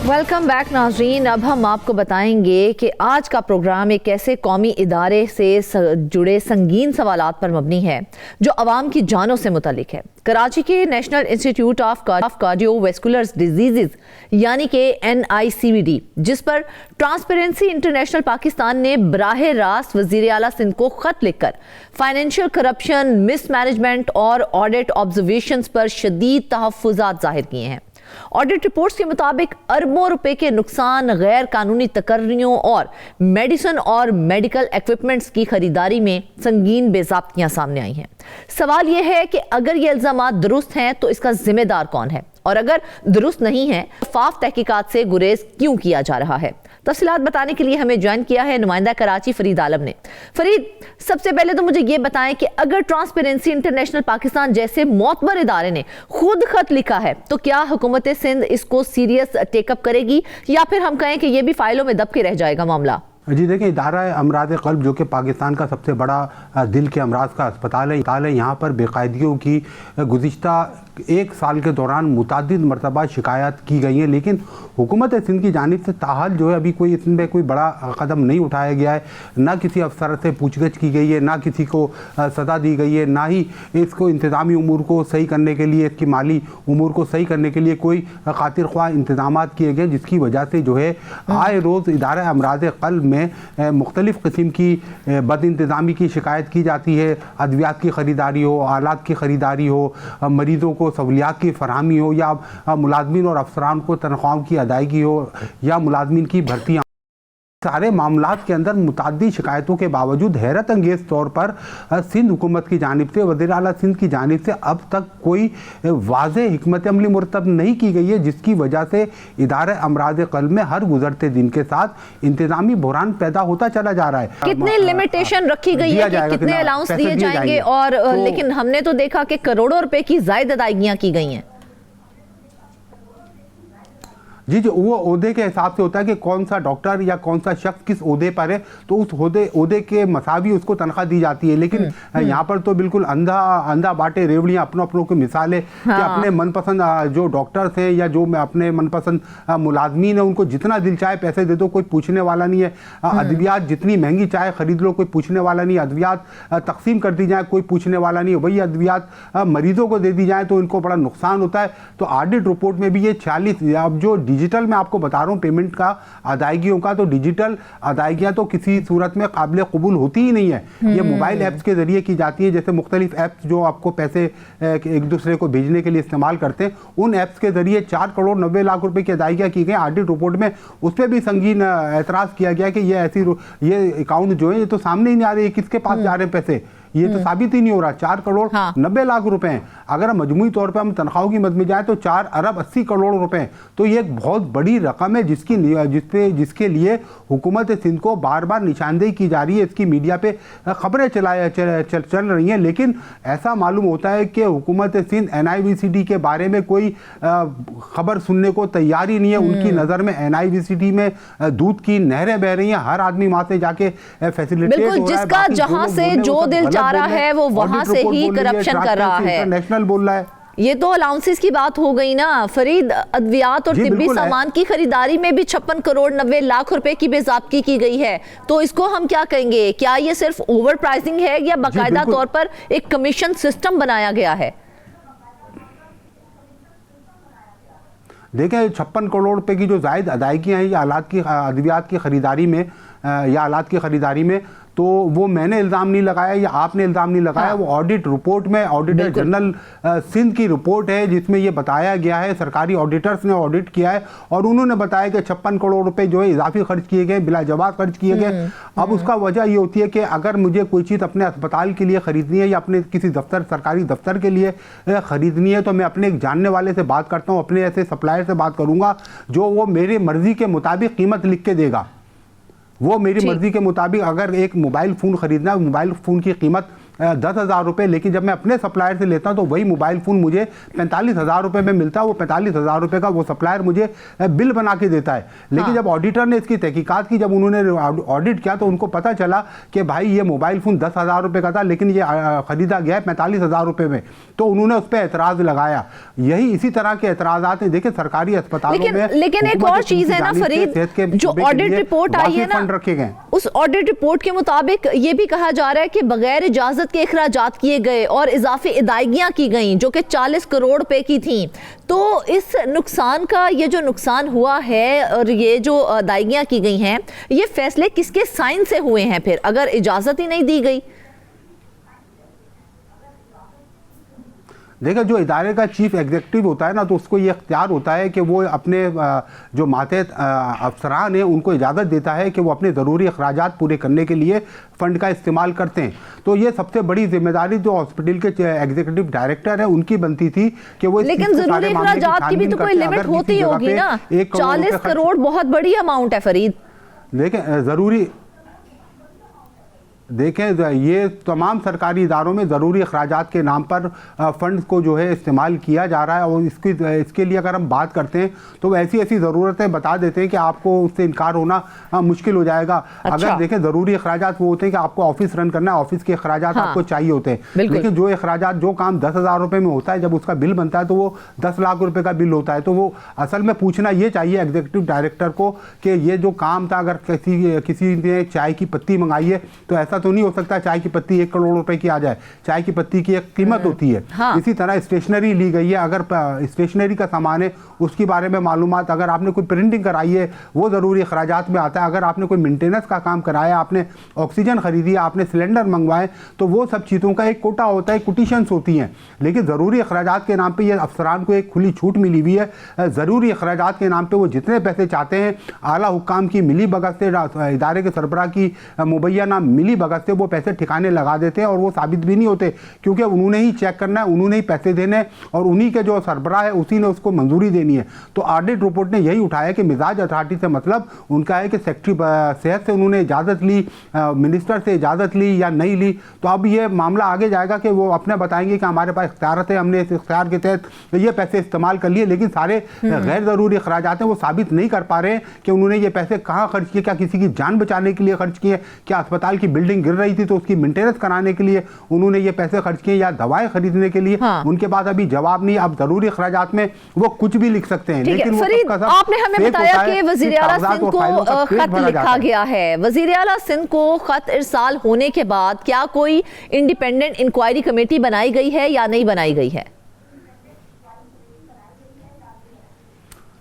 वेलकम बैक नाजरीन। अब हम आपको बताएंगे कि आज का प्रोग्राम एक ऐसे कौमी इदारे से जुड़े संगीन सवालात पर मबनी है जो अवाम की जानों से मुतल्लिक है। कराची के national institute of cardiovascular disease यानी कि NICVD, जिस पर ट्रांसपेरेंसी इंटरनेशनल पाकिस्तान ने बराह रास्त वज़ीर आला सिंध को खत लिखकर फाइनेंशियल करप्शन, मिसमैनेजमेंट और ऑडिट ऑब्जर्वेशंस पर शदीद तहफ़्फ़ुज़ात ज़ाहिर किए हैं। ऑडिट रिपोर्ट्स के मुताबिक अरबों रुपए के नुकसान, गैर कानूनी तकर्रियों और मेडिसिन और मेडिकल इक्विपमेंट्स की खरीदारी में संगीन बेज़ाब्तियां सामने आई हैं। सवाल यह है कि अगर ये इल्जामात दुरुस्त हैं तो इसका जिम्मेदार कौन है, और अगर दुरुस्त नहीं है तो फाफ तहकीकात से गुरेज क्यों किया जा रहा है। तफसीलात बताने के लिए हमें ज्वाइन किया है नुमाइंदा कराची फरीद आलम ने। फरीद, सबसे पहले तो मुझे ये बताएं कि अगर ट्रांसपेरेंसी इंटरनेशनल पाकिस्तान जैसे मोतबर इदारे ने खुद खत लिखा है तो क्या हुकूमत सिंध इसको सीरियस टेकअप करेगी या फिर हम कहें कि ये भी फाइलों में दब के रह जाएगा मामला? जी देखिए, इदारा अमराज क़ल्ब जो कि पाकिस्तान का सबसे बड़ा दिल के अमराज का अस्पताल है, यहाँ पर बेकायदियों की गुज़िश्ता एक साल के दौरान मुतअद्दिद मरतबा शिकायत की गई है, लेकिन हुकूमत सिंध की जानिब से ताहाल जो है अभी कोई इसमें कोई बड़ा कदम नहीं उठाया गया है। ना किसी अफसर से पूछगछ की गई है, ना किसी को सज़ा दी गई है, ना ही इसको इंतज़ामी उमूर को सही करने के लिए, इसकी माली उमूर को सही करने के लिए कोई खातिर ख्वाह इंतज़ाम किए गए, जिसकी वजह से जो है आए रोज़ इदारा अमराज क़ल्ब में मुख्तलिफ़ किस्म की बद इंतज़ामी की शिकायत की जाती है। अद्वियात की ख़रीदारी हो, आलात की ख़रीदारी हो, मरीज़ों को सहूलियात की फरहमी हो, या मुलाजमीन और अफसरान को तनख्वाहों की अदायगी हो, या मुलाजमीन की भर्तियाँ, सारे मामलात के अंदर मुतअद्दिद शिकायतों के बावजूद हैरत अंगेज़ तौर पर सिंध हुकूमत की जानिब से, वज़ीर आला सिंध की जानिब से अब तक कोई वाज़ेह हिकमत अमली मुरतब नहीं की गई है, जिसकी वजह से इदारे अमराज क़ल्ब में हर गुजरते दिन के साथ इंतज़ामी बहरान पैदा होता चला जा रहा है। कितने लिमिटेशन रखी गई है कि कितने अलाउंस दिए जाएंगे, और लेकिन हमने तो देखा कि करोड़ों रुपए की ज़ायद अदायगियाँ की गई हैं। जी जी, वो ओहदे के हिसाब से होता है कि कौन सा डॉक्टर या कौन सा शख्स किस ओहदे पर है, तो उस ओहदे के मसावी उसको तनख्वाह दी जाती है। लेकिन यहाँ पर तो बिल्कुल अंधा बाटे रेवड़ियाँ अपनों की मिसाल है कि अपने मनपसंद जो डॉक्टर्स हैं या जो अपने मनपसंद मुलाजमीन है उनको जितना दिल चाहे पैसे दे दो, कोई पूछने वाला नहीं है। अद्वियात जितनी महंगी चाहे खरीद लो, कोई पूछने वाला नहीं है। अद्वियात तकसीम कर दी जाए, कोई पूछने वाला नहीं है। वही अद्वियात मरीजों को दे दी जाए तो इनको बड़ा नुकसान होता है। तो ऑडिट रिपोर्ट में भी ये 40, अब जो डिजिटल मैं आपको बता रहा हूँ पेमेंट का, अदायगियों का, तो डिजिटल अदायगियाँ तो किसी सूरत में काबिल कबूल होती ही नहीं है। ये मोबाइल ऐप्स के ज़रिए की जाती है, जैसे मुख्तलिफ ऐप्स जो आपको पैसे एक दूसरे को भेजने के लिए इस्तेमाल करते हैं, उन ऐप्स के ज़रिए 4 करोड़ 90 लाख रुपए की अदायगियाँ की गई। ऑडिट रिपोर्ट में उस पर भी संगीन एतराज़ किया गया कि ये अकाउंट जो है ये तो सामने ही नहीं आ रहे, किसके पास जा रहे हैं पैसे, ये तो साबित ही नहीं हो रहा। 4 करोड़ 90 लाख रुपए हैं। अगर मजमूई तौर पे हम तनख्वाहों की मद में जाए तो 4 अरब 80 करोड़ रुपए हैं। तो ये एक बहुत बड़ी रकम है जिसके लिए हुकूमत सिंध को बार बार निशानदेही की जा रही है। इसकी मीडिया पे खबरें चल रही हैं, लेकिन ऐसा मालूम होता है कि हुकूमत सिंध NIVCD के बारे में कोई खबर सुनने को तैयार ही नहीं है। उनकी नज़र में NIVCD में दूध की नहरें बह रही हैं। हर आदमी वहाँ से जाके फैसिलिटेट हो रहा है, जिसका जहाँ से जो दिल चाह रहा है वो वहां से ही करप्शन कर रहा है, इंटरनेशनल बोल रहा है। ये तो अलाउंसेस की बात हो गई ना फरीद। अद्वियात और तिब्बी सामान की खरीदारी में भी 56 करोड़ 90 लाख रुपए की बेज़ाब्ती की गई है। तो इसको हम क्या कहेंगे? क्या ये सिर्फ ओवर प्राइसिंग है या बाकायदा तौर पर एक कमीशन सिस्टम बनाया गया है? देखें, 56 करोड़ रुपए की जो जायद अदायगियाँ हैं या अद्वियात की खरीदारी में या आलात की ख़रीदारी में, तो वो मैंने इल्ज़ाम नहीं लगाया या आपने इल्ज़ाम नहीं लगाया। वो ऑडिट रिपोर्ट में ऑडिटर जनरल सिंध की रिपोर्ट है जिसमें ये बताया गया है, सरकारी ऑडिटर्स ने ऑडिट किया है और उन्होंने बताया कि 56 करोड़ रुपए जो है इजाफी खर्च किए गए, बिला जवाब खर्च किए गए। अब उसका वजह ये होती है कि अगर मुझे कोई चीज़ अपने अस्पताल के लिए खरीदनी है या अपने किसी दफ्तर, सरकारी दफ्तर के लिए खरीदनी है, तो मैं अपने एक जानने वाले से बात करता हूँ, अपने ऐसे सप्लायर से बात करूँगा जो वो मेरी मर्जी के मुताबिक कीमत लिख के देगा। वो मेरी मर्जी के मुताबिक अगर एक मोबाइल फ़ोन खरीदना है, मोबाइल फ़ोन की कीमत 10,000 रुपये, लेकिन जब मैं अपने सप्लायर से लेता हूं तो वही मोबाइल फ़ोन मुझे 45,000 रुपये में मिलता है। वो 45,000 रुपये का वो सप्लायर मुझे बिल बना के देता है। लेकिन जब ऑडिटर ने इसकी तहकीकात की, जब उन्होंने ऑडिट किया तो उनको पता चला कि भाई ये मोबाइल फ़ोन 10,000 रुपये का था लेकिन ये ख़रीदा गया है 45,000 रुपये में। तो उन्होंने उस पर एतराज़ लगाया। यही इसी तरह के एतराज़ात हैं। देखिए सरकारी अस्पतालों में लेकिन एक और चीज़ है ना फरीद, जो ऑडिट रिपोर्ट आई है ना, रखे गए, उस ऑडिट रिपोर्ट के मुताबिक ये भी कहा जा रहा है कि बगैर इजाजत के अखराजात किए गए और इजाफी अदायगियां की गई जो कि 40 करोड़ रुपए की थी। तो इस नुकसान का, ये जो नुकसान हुआ है और ये जो अदायगियां की गई हैं, ये फैसले किसके साइन से हुए हैं फिर, अगर इजाजत ही नहीं दी गई? देखिए जो इदारे का चीफ एग्जीक्यूटिव होता है ना, तो उसको ये इख्तियार होता है कि वो अपने जो मातहत अफसरान हैं उनको इजाज़त देता है कि वो अपने ज़रूरी अखराजात पूरे करने के लिए फ़ंड का इस्तेमाल करते हैं। तो ये सबसे बड़ी जिम्मेदारी जो हॉस्पिटल के एग्जीक्यूटिव डायरेक्टर है उनकी बनती थी कि वो, लेकिन ज़रूरी अखराजात की भी तो कोई लिमिट होती होगी ना। 40 करोड़ बहुत बड़ी अमाउंट है फरीद। देखें ये तमाम सरकारी इदारों में ज़रूरी अखराजात के नाम पर फ़ंड्स को जो है इस्तेमाल किया जा रहा है और इसके लिए अगर हम बात करते हैं तो ऐसी ऐसी ज़रूरतें बता देते हैं कि आपको उससे इनकार होना मुश्किल हो जाएगा। अगर देखें ज़रूरी अखराजात वो होते हैं कि आपको ऑफिस रन करना है, ऑफिस के अखराजात आपको चाहिए होते हैं, लेकिन जो अखराजात, जो काम 10,000 रुपये में होता है, जब उसका बिल बनता है तो वो 10 लाख रुपये का बिल होता है। तो वो असल में पूछना ये चाहिए एग्जीक्यूटिव डायरेक्टर को कि ये जो काम था, अगर किसी ने चाय की पत्ती मंगाई है तो ऐसा तो नहीं हो सकता चाय की पत्ती 1 करोड़ रुपए की आ जाए। चाय की पत्ती की एक कीमत होती है। इसी तरह स्टेशनरी ली गई है, अगर स्टेशनरी का सामान है उसके बारे में मालूमात, अगर आपने कोई प्रिंटिंग कराई है वो ज़रूरी अखराजात में आता है, अगर आपने कोई मेंटेनेंस का काम कराया, आपने ऑक्सीजन खरीदी, आपने सिलेंडर मंगवाए, तो वो सब चीज़ों का एक कोटा होता है, कोटेशंस होती हैं। लेकिन ज़रूरी अखराजात के नाम पर ये अफसरान को एक खुली छूट मिली हुई है। ज़रूरी अखराजात के नाम पर वो जितने पैसे चाहते हैं, आला हुक्काम की मिली भगत से, इदारे के सरबराह की मुबैना मिली भगत से वो पैसे ठिकाने लगा देते हैं और वो साबित भी नहीं होते, क्योंकि उन्होंने ही चेक करना है, उन्होंने ही पैसे देने हैं और उन्हीं के जो सरबराह है उसी ने उसको मंजूरी देनी है। तो ऑडिट रिपोर्ट ने यही उठाया कि मिजाज अथॉरिटी से मतलब उनका है कि सेक्रेटरी सेहत से उन्होंने इजाज़त ली, मिनिस्टर से इजाज़त ली या नहीं ली। तो अब ये मामला आगे जाएगा कि वो अपने बताएंगे कि हमारे पास इख्तियारत है, हमने इस इख्तियार के तहत ये पैसे इस्तेमाल कर लिए, लेकिन सारे गैर ज़रूरी अखराजात हैं वो साबित नहीं कर पा रहे हैं कि उन्होंने ये पैसे कहाँ खर्च किए, क्या किसी की जान बचाने के लिए खर्च किए, क्या अस्पताल की बिल्डिंग गिर रही थी तो उसकी मेंटेनेंस कराने के लिए उन्होंने ये पैसे खर्च किए या दवाएं खरीदने के लिए। उनके पास अभी जवाब नहीं। अब जरूरी अखराजात में वो कुछ भी लिख सकते हैं, लेकिन वो फरीद, आपने हमें बताया कि वज़ीर आला सिंध को खत लिखा गया है। वज़ीर आला सिंध को खत इरसाल होने के बाद क्या कोई इंडिपेंडेंट इंक्वायरी कमेटी बनाई गई है या नहीं बनाई गई है?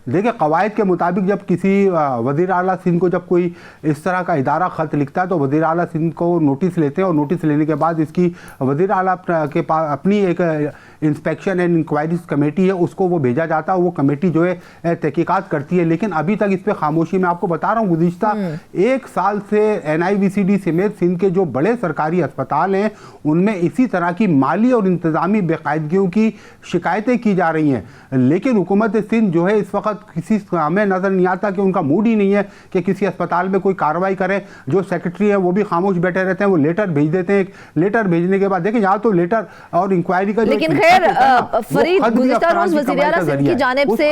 देखिए कवायद के मुताबिक जब किसी वज़ीर आला सिंध को जब कोई इस तरह का इदारा ख़त लिखता है तो वज़ीर आला सिंध को नोटिस लेते हैं और नोटिस लेने के बाद इसकी वज़ीर आला के पास अपनी एक इंस्पेक्शन एंड इंक्वायरीज कमेटी है, उसको वो भेजा जाता है। वो कमेटी जो है तहकीकात करती है, लेकिन अभी तक इस पर खामोशी। मैं आपको बता रहा हूँ गुज़िश्ता 1 साल से NIVCD समेत सिंध के जो बड़े सरकारी अस्पताल हैं उनमें इसी तरह की माली और इंतज़ामी बेकायदगियों की शिकायतें की जा रही हैं, लेकिन हुकूमत सिंध जो है इस वक्त किसी हमें नजर नहीं आता कि उनका मूड ही नहीं है कि किसी अस्पताल में कोई कार्रवाई करे। जो सेक्रेटरी है वो भी खामोश बैठे रहते हैं, वो लेटर भेज देते हैं। लेटर भेजने के बाद देखिए यहाँ तो लेटर और इंक्वायरी का, लेकिन खैर फरीद, गुज़िश्ता रोज वज़ीर आला सिंध की जानिब से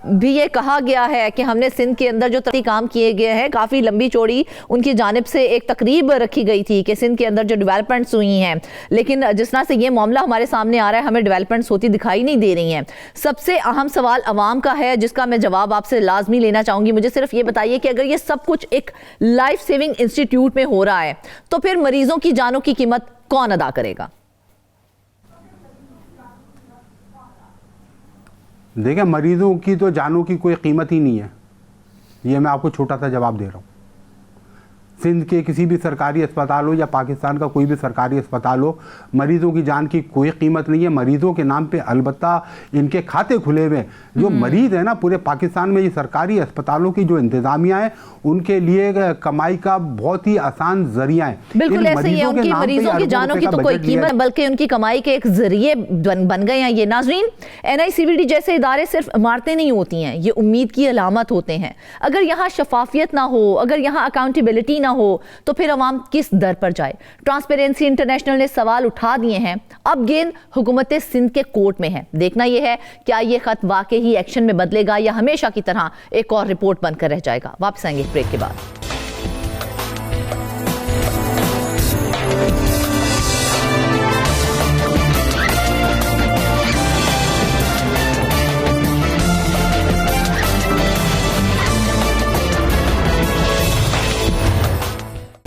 भी ये कहा गया है कि हमने सिंध के अंदर जो तरक्की काम किए गए हैं, काफी लंबी चौड़ी उनकी जानिब से एक तकरीब रखी गई थी कि सिंध के अंदर जो डेवलपमेंट्स हुई हैं, लेकिन जिस तरह से ये मामला हमारे सामने आ रहा है हमें डेवलपमेंट्स होती दिखाई नहीं दे रही हैं। सबसे अहम सवाल अवाम का है जिसका मैं जवाब आपसे लाजमी लेना चाहूंगी। मुझे सिर्फ ये बताइए कि अगर ये सब कुछ एक लाइफ सेविंग इंस्टीट्यूट में हो रहा है तो फिर मरीजों की जानों की कीमत कौन अदा करेगा? देखिए मरीजों की तो जानों की कोई कीमत ही नहीं है, ये मैं आपको छोटा सा जवाब दे रहा हूँ। सिंध के किसी भी सरकारी अस्पताल हो या पाकिस्तान का कोई भी सरकारी अस्पताल हो, मरीजों की जान की कोई कीमत नहीं है। मरीजों के नाम पे अलबत्ता इनके खाते खुले हुए, जो मरीज है ना पूरे पाकिस्तान में, ये सरकारी अस्पतालों की जो इंतजामिया है उनके लिए कमाई का बहुत ही आसान जरिया है। बिल्कुल ऐसे ही है, उनकी मरीजों की जानों की तो कोई कीमत बल्कि उनकी कमाई के एक जरिए बन गए हैं ये। नाजरीन, NICVD जैसे इदारे सिर्फ इमारतें नहीं होती हैं, ये उम्मीद की अलामत होते हैं। अगर यहाँ शफाफियत ना हो, अगर यहाँ अकाउंटेबिलिटी ना हो, तो फिर अवाम किस दर पर जाए। ट्रांसपेरेंसी इंटरनेशनल ने सवाल उठा दिए हैं, अब गेंद हुकूमत सिंध के कोर्ट में है। देखना यह है क्या ये खत वाकई ही एक्शन में बदलेगा या हमेशा की तरह एक और रिपोर्ट बनकर रह जाएगा। वापस आएंगे ब्रेक के बाद।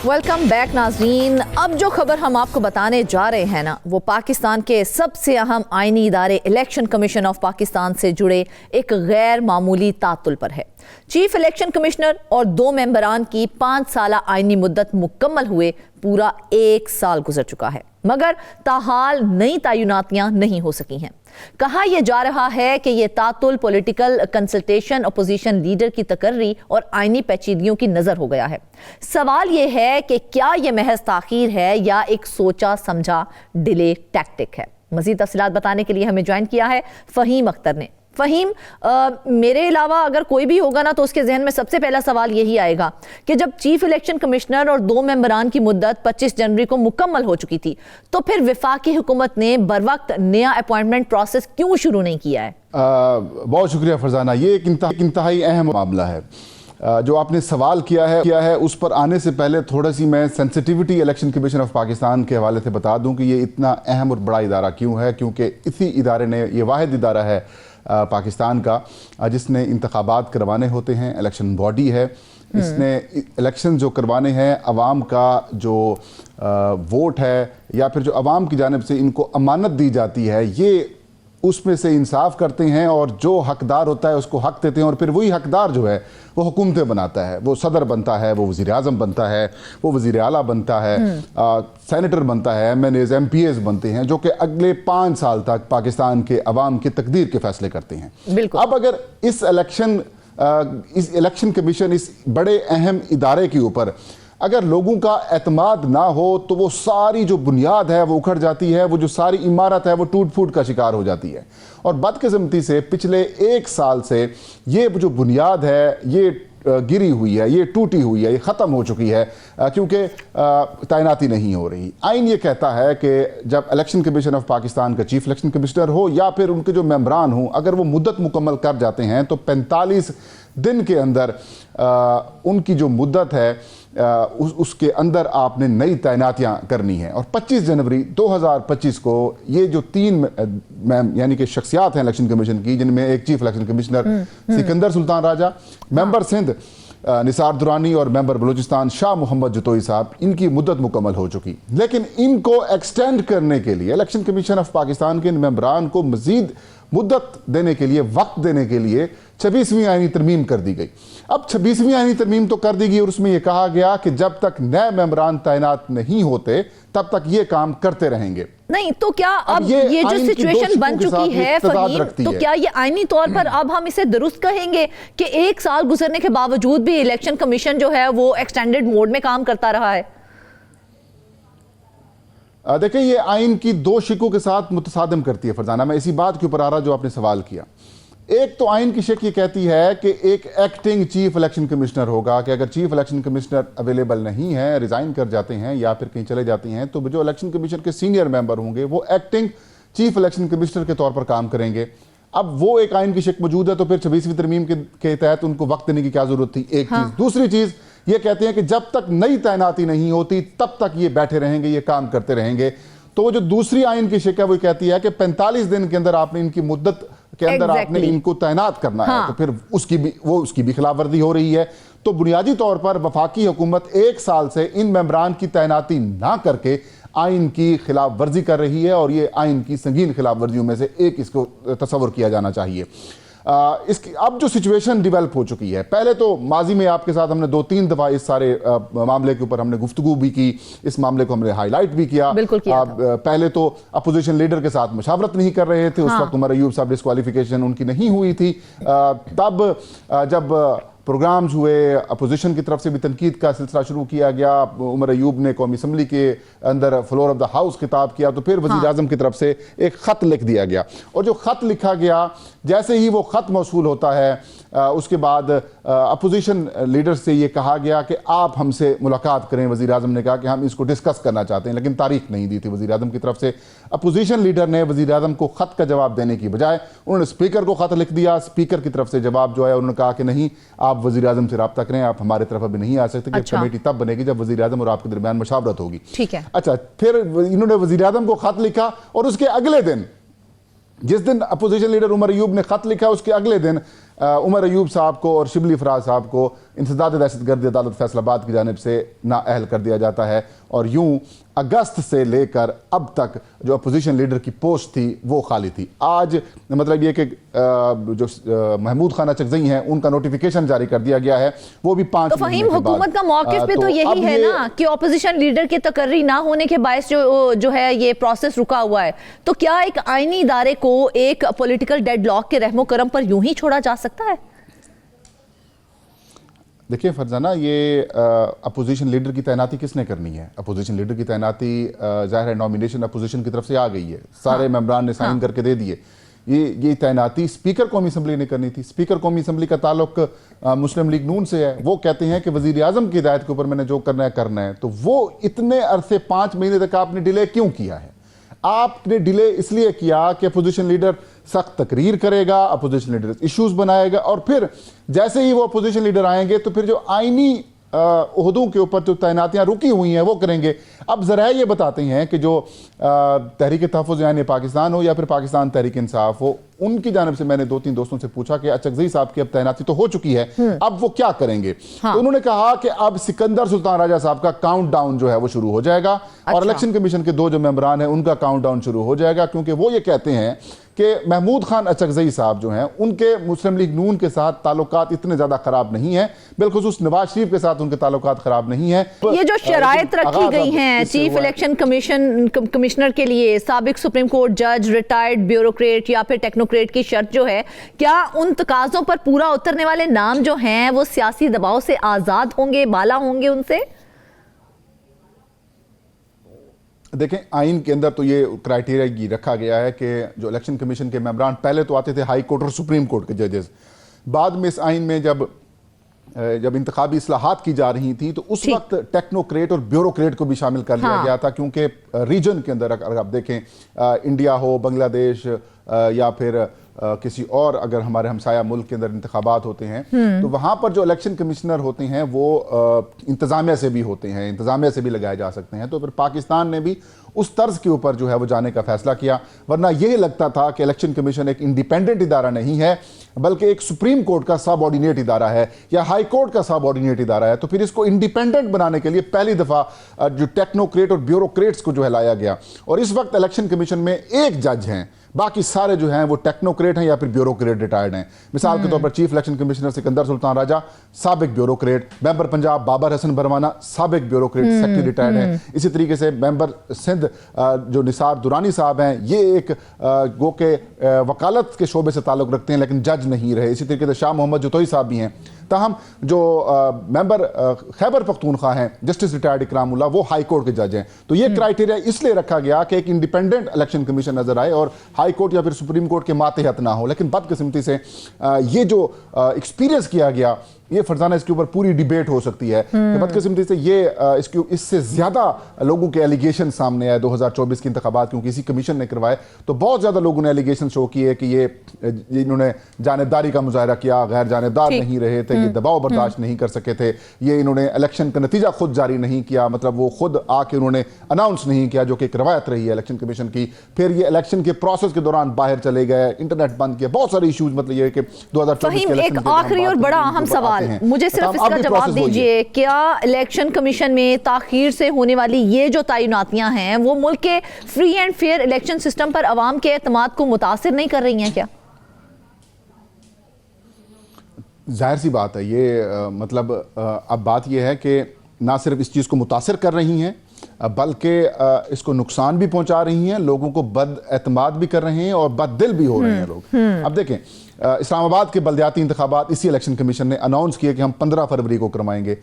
वेलकम बैक नाज़रीन। अब जो खबर हम आपको बताने जा रहे हैं ना, वो पाकिस्तान के सबसे अहम आईनी इदारे इलेक्शन कमीशन ऑफ पाकिस्तान से जुड़े एक गैर मामूली तातुल पर है। चीफ इलेक्शन कमिश्नर और 2 मेंबरान की 5 साला आईनी मुद्दत मुकम्मल हुए पूरा 1 साल गुजर चुका है, मगर ताहाल नई तैनातियां नहीं हो सकी हैं। कहा यह जा रहा है कि यह तातुल पॉलिटिकल कंसल्टेशन, अपोजिशन लीडर की तकर्री और आईनी पेचीदगियों की नजर हो गया है। सवाल यह है कि क्या यह महज ताखीर है या एक सोचा समझा डिले टैक्टिक है। मजीद तफसीलात बताने के लिए हमें ज्वाइन किया है फहीम अख्तर ने। फहीम, मेरे अलावा अगर कोई भी होगा ना तो उसके जहन में सबसे पहला सवाल यही आएगा कि जब चीफ इलेक्शन कमिश्नर और 2 मेंबरान की मुद्दत 25 जनवरी को मुकम्मल हो चुकी थी, तो फिर वफाकी हुकूमत ने बरवक्त नया अपॉइंटमेंट प्रोसेस क्यों शुरू नहीं किया है? बहुत शुक्रिया फरजाना, ये एक इंतहाई अहम मामला है। जो आपने सवाल किया है उस पर आने से पहले थोड़ा सी मैं sensitivity election commission of Pakistan के हवाले से बता दूं कि ये इतना अहम और बड़ा इदारा क्यों है। क्योंकि इसी इदारे ने, ये वाहिद इदारा है पाकिस्तान का जिसने इंतखाबात करवाने होते हैं, इलेक्शन बॉडी है। इसने इलेक्शन जो करवाने हैं, अवाम का जो वोट है या फिर जो अवाम की जानिब से इनको अमानत दी जाती है, ये उसमें से इंसाफ करते हैं और जो हकदार होता है उसको हक देते हैं, और फिर वही हकदार जो है वो हुकूमतें बनाता है। वो सदर बनता है, वो वज़ीर आज़म बनता है, वो वज़ीर आला बनता है, सेनेटर बनता है, MNAs MPAs बनते हैं, जो कि अगले 5 साल तक पाकिस्तान के अवाम की तकदीर के फैसले करते हैं। अब अगर इस इलेक्शन कमीशन, इस बड़े अहम इदारे के ऊपर अगर लोगों का एतमाद ना हो तो वो सारी जो बुनियाद है वो उखड़ जाती है, वो जो सारी इमारत है वो टूट फूट का शिकार हो जाती है। और बदकिस्मती से पिछले 1 साल से ये जो बुनियाद है ये गिरी हुई है, ये टूटी हुई है, ये ख़त्म हो चुकी है, क्योंकि तैनाती नहीं हो रही। आइन ये कहता है कि जब इलेक्शन कमीशन ऑफ पाकिस्तान का चीफ इलेक्शन कमिश्नर हो या फिर उनके जो मेंबरान हों, अगर वो मुद्दत मुकम्मल कर जाते हैं तो 45 दिन के अंदर उनकी जो मुद्दत है उसके अंदर आपने नई तैनातियां करनी है। और 25 जनवरी 2025 को ये जो 3 यानी कि शख्सियात हैं इलेक्शन कमीशन की, जिनमें एक chief election commissioner Sikandar Sultan Raja, member Sindh Nisar Durrani और मेंबर बलूचिस्तान शाह मोहम्मद जतोई साहब, इनकी मुद्दत मुकम्मल हो चुकी। लेकिन इनको एक्सटेंड करने के लिए इलेक्शन कमीशन ऑफ पाकिस्तान के मेंबरान को मजीद मुद्दत देने के लिए, वक्त देने के लिए 26वीं आईनी तरमीम कर दी गई। अब 26वीं आईनी तरमीम तो कर दी गई और उसमें यह कहा गया कि जब तक नए मेंबरान तैनात नहीं होते तब तक ये काम करते रहेंगे। नहीं तो क्या अब ये जो सिचुएशन बन चुकी है फहीम, तो क्या ये आईनी तौर पर अब हम इसे दुरुस्त कहेंगे कि 1 साल गुजरने के बावजूद भी इलेक्शन कमीशन जो है वो एक्सटेंडेड मोड में काम करता रहा है? देखिए, ये आइन की 2 शिकों के साथ मुतसादिम करती है फरजाना। मैं इसी बात के ऊपर आ रहा जो आपने सवाल किया। एक तो आइन की शिक ये कहती है कि एक एक्टिंग चीफ इलेक्शन कमिश्नर होगा, कि अगर चीफ इलेक्शन कमिश्नर अवेलेबल नहीं है, रिजाइन कर जाते हैं या फिर कहीं चले जाते हैं, तो जो इलेक्शन कमीशन के सीनियर मेंबर होंगे वो एक्टिंग चीफ इलेक्शन कमिश्नर के तौर पर काम करेंगे। अब वो एक आइन की शिक मौजूद है, तो फिर 26वीं तरमीम के तहत उनको वक्त देने की क्या जरूरत थी? एक चीज। दूसरी चीज ये कहते हैं कि जब तक नई तैनाती नहीं होती तब तक ये बैठे रहेंगे, ये काम करते रहेंगे। तो वो जो दूसरी आइन की शिक है वो कहती है कि 45 दिन के अंदर आपने इनकी मुद्दत के अंदर आपने इनको तैनात करना है। तो फिर उसकी भी खिलाफ वर्जी हो रही है। तो बुनियादी तौर पर वफाकी हुकूमत 1 साल से इन मेंबरान की तैनाती ना करके आइन की खिलाफ वर्जी कर रही है, और ये आइन की संगीन खिलाफ वर्जियों में से एक इसको तस्वर किया जाना चाहिए। इसकी अब जो सिचुएशन डेवलप हो चुकी है, पहले तो माजी में आपके साथ हमने 2-3 दफा इस सारे मामले के ऊपर हमने गुफ्तगू भी की, इस मामले को हमने हाईलाइट भी किया। बिल्कुल किया था। पहले तो अपोजिशन लीडर के साथ मशावरत नहीं कर रहे थे, उस वक्त उमर अयूब साहब डिस्क्वालिफिकेशन उनकी नहीं हुई थी। तब जब प्रोग्राम्स हुए, अपोजिशन की तरफ से भी तनकीद का सिलसिला शुरू किया गया, उमर अयूब ने कौमी असम्बली के अंदर फ्लोर ऑफ द हाउस खिताब किया, तो फिर वज़ीर आज़म की तरफ से एक ख़त लिख दिया गया। और जो ख़त लिखा गया, जैसे ही वो ख़त मौसूल होता है, उसके बाद अपोजिशन लीडर से ये कहा गया कि आप हमसे मुलाकात करें। वज़ीर आज़म ने कहा कि हम इसको डिस्कस करना चाहते हैं, लेकिन तारीख नहीं दी थी वज़ीर आज़म की तरफ से। अपोजिशन लीडर ने वज़ीर आज़म को ख़त का जवाब देने की बजाय उन्होंने स्पीकर को ख़त लिख दिया। स्पीकर की तरफ से जवाब जो है, उन्होंने कहा कि नहीं, आप वज़ीर आज़म से रब्ता करें, आप हमारी तरफ अभी नहीं आ सकते, कि अच्छा। कमेटी तब बनेगी जब वज़ीर आज़म और आपके दरमियान मशावरत होगी। ठीक है। अच्छा, फिर इन्होंने वज़ीर आज़म को ख़त लिखा और उसके अगले दिन, जिस दिन अपोजिशन लीडर उमर अयूब ने ख़त लिखा, उसके अगले दिन उमर अयूब साहब को और शिबली फराज साहब को इंसदाद दहशतगर्दी अदालत फैसलाबाद की जानिब से नाअहल कर दिया जाता है। और यूं अगस्त से लेकर अब तक जो अपोजिशन लीडर की पोस्ट थी वो खाली थी। आज मतलब ये कि जो महमूद खान अचकज़ई हैं, उनका नोटिफिकेशन जारी कर दिया गया है, वो भी 5 तो फहीम, हुकूमत का मौक़िफ़ भी तो यही है ना कि ऑपोजिशन लीडर की तकर्री ना होने के बायस जो है ये प्रोसेस रुका हुआ है। तो क्या एक आईनी इदारे को एक पॉलिटिकल डेडलॉक के रहमो करम पर यूं ही छोड़ा जा सकता है? देखिए फरजाना, ये अपोजिशन लीडर की तैनाती किसने करनी है? अपोजिशन लीडर की तैनाती ज़ाहिर है नॉमिनेशन अपोजिशन की तरफ से आ गई है, सारे मेंबरान ने साइन करके दे दिए। ये तैनाती स्पीकर कौमी असम्बली ने करनी थी। स्पीकर कौमी असम्बली का ताल्लुक मुस्लिम लीग नून से है। वो कहते हैं कि वज़ीर आज़म की हिदायत के ऊपर मैंने जो करना है। तो वो इतने अरसे 5 महीने तक आपने डिले क्यों किया है? आपने डिले इसलिए किया कि अपोजिशन लीडर सख्त तकरीर करेगा, अपोजिशन लीडर इश्यूज बनाएगा, और फिर जैसे ही वो अपोजिशन लीडर आएंगे तो फिर जो आईनी ओहदों के ऊपर जो तैनातियां रुकी हुई हैं वो करेंगे। अब ज़रा ये बताते हैं कि जो तहरीक तहफ़्फ़ुज़ यानी पाकिस्तान हो या फिर पाकिस्तान तहरीक इंसाफ हो, उनकी जानिब से मैंने 2-3 दोस्तों से पूछा कि अचकज़ई साहब की अब तैनाती तो हो चुकी है, अब वो क्या करेंगे? तो उन्होंने कहा कि अब सिकंदर सुल्तान राजा साहब का काउंट डाउन जो है वो शुरू हो जाएगा। और इलेक्शन कमीशन के 2 जो मेंबरान हैं उनका काउंट डाउन शुरू हो जाएगा, क्योंकि वो ये कहते हैं कि महमूद खान अचकज़ई साहब जो हैं उनके मुस्लिम लीग नून के साथ ताल्लुकात इतने ज़्यादा ख़राब नहीं है, बिलखुसूस नवाज शरीफ के साथ उनके ताल्लुकात ख़राब नहीं है। ये जो शराइत रखी गई हैं चीफ इलेक्शन कमिश्नर के लिए, साबिक सुप्रीम कोर्ट जज, रिटायर्ड ब्यूरोक्रेट या फिर टेक्नोक्रेट की शर्त जो है, क्या उन तकाज़ों पर पूरा उतरने वाले नाम जो हैं वो सियासी दबाव से आज़ाद होंगे, बाला होंगे उनसे? देखें, आइन के अंदर तो ये क्राइटेरिया ये रखा गया है कि जो इलेक्शन कमीशन के मेंबरान पहले तो आते थे हाई कोर्ट और सुप्रीम कोर्ट के जजेस, बाद में इस आइन में जब इंतखाबी इस्लाहात की जा रही थी तो उस वक्त टेक्नोक्रेट और ब्यूरोक्रेट को भी शामिल कर लिया गया था, क्योंकि रीजन के अंदर अगर आप देखें, इंडिया हो, बांग्लादेश या फिर किसी और अगर हमारे हमसाया मुल्क के अंदर इंतखाबात होते हैं तो वहाँ पर जो इलेक्शन कमिश्नर होते हैं वो इंतज़ामिया से भी होते हैं, इंतज़ामिया से भी लगाए जा सकते हैं। तो फिर पाकिस्तान ने भी उस तर्ज के ऊपर जो है वो जाने का फैसला किया, वरना यही लगता था कि इलेक्शन कमीशन एक इंडिपेंडेंट इदारा नहीं है बल्कि एक सुप्रीम कोर्ट का सबऑर्डिनेट इदारा है या हाई कोर्ट का सबऑर्डिनेट इदारा है। तो फिर इसको इंडिपेंडेंट बनाने के लिए पहली दफ़ा जो टेक्नोक्रेट और ब्यूरोक्रेट्स को जो है लाया गया, और इस वक्त इलेक्शन कमीशन में एक जज हैं, बाकी सारे जो हैं वो टेक्नोक्रेट हैं या फिर ब्यूरोक्रेट रिटायर्ड हैं। मिसाल के तौर पर chief election commissioner Sikandar Sultan Raja साबिक ब्यूरोक्रेट, मेंबर पंजाब बाबर हसन बरवाना साबिक ब्यूरोक्रेट सेक्रेटरी रिटायर्ड हैं। इसी तरीके से मेंबर सिंध जो निसार दुरानी साहब हैं, ये एक गो के वकालत के शोबे से ताल्लुक़ रखते हैं लेकिन जज नहीं रहे। इसी तरीके से शाह मोहम्मद जुतोई साहब भी हैं। ताहम जो मेंबर खैबर पख्तूनख्वा हैं जस्टिस रिटायर्ड इकरामुल्लाह, वो हाई कोर्ट के जज हैं। तो ये क्राइटेरिया इसलिए रखा गया कि एक इंडिपेंडेंट इलेक्शन कमीशन नजर आए और हाई कोर्ट या फिर सुप्रीम कोर्ट के मातहत ना हो। लेकिन बदकिस्मती से ये जो एक्सपीरियंस किया गया, ये फरजाना इसके ऊपर पूरी डिबेट हो सकती है कि बदकिस्मती से ये इससे ज्यादा लोगों के एलिगेशन सामने आए 2024 के इंतखाबात, क्योंकि इसी कमीशन ने करवाए तो बहुत ज्यादा लोगों ने एलिगेशन शो किए कि ये इन्होंने जानेदारी का मुजाहरा किया, गैर जानेदार नहीं रहे थे, ये दबाव बर्दाश्त नहीं कर सके थे, ये इन्होंने इलेक्शन का नतीजा खुद जारी नहीं किया, मतलब वो खुद आके उन्होंने अनाउंस नहीं किया, जो कि एक रवायत रही है इलेक्शन कमीशन की। फिर ये इलेक्शन के प्रोसेस के दौरान बाहर चले गए, इंटरनेट बंद किया, बहुत सारे इश्यूज, मतलब ये कि 2024 एक आखिरी और बड़ा अहम सवाल, मुझे सिर्फ इसका जवाब दीजिए, क्या इलेक्शन कमीशन में ताखीर से होने वाली ये जो तैनातियां हैं वो मुल्क के free and fair election system पर अवाम के एतमाद को मुतासिर नहीं कर रही हैं क्या? जाहिर सी बात है ये मतलब अब बात यह है कि ना सिर्फ इस चीज़ को मुतासिर कर रही हैं बल्कि इसको नुकसान भी पहुंचा रही हैं, लोगों को बद एतमाद भी कर रहे हैं और बददिल भी हो रहे हैं लोग। अब देखें इस्लामाबाद के बल्दियाती इंतखाबात इसी इलेक्शन कमीशन ने अनाउंस किया कि हम 15 फरवरी को करवाएंगे।